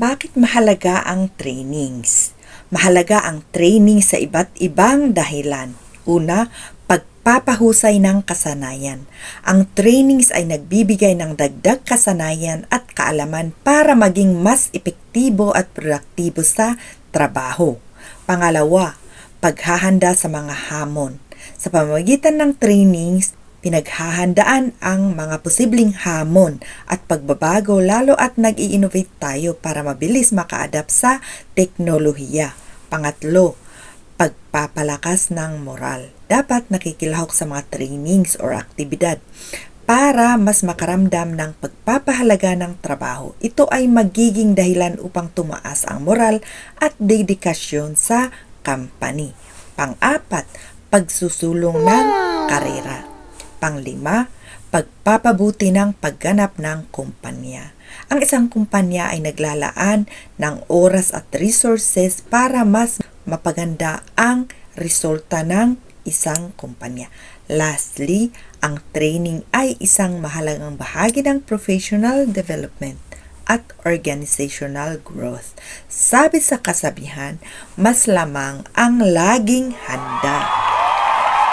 Bakit mahalaga ang trainings? Mahalaga ang training sa iba't ibang dahilan. Una, pagpapahusay ng kasanayan. Ang trainings ay nagbibigay ng dagdag kasanayan at kaalaman para maging mas epektibo at produktibo sa trabaho. Pangalawa, paghahanda sa mga hamon. Sa pamamagitan ng trainings, pinaghahandaan ang mga posibleng hamon at pagbabago lalo at nag-i-innovate tayo para mabilis maka-adapt sa teknolohiya. Pangatlo, pagpapalakas ng moral. Dapat nakikilahok sa mga trainings or aktibidad para mas makaramdam ng pagpapahalaga ng trabaho. Ito ay magiging dahilan upang tumaas ang moral at dedikasyon sa company. Pang-apat, pagsusulong ng karera. Panglima, pagpapabuti ng pagganap ng kumpanya. Ang isang kumpanya ay naglalaan ng oras at resources para mas mapaganda ang resulta ng isang kumpanya. Lastly, ang training ay isang mahalagang bahagi ng professional development at organizational growth. Sabi sa kasabihan, mas lamang ang laging handa.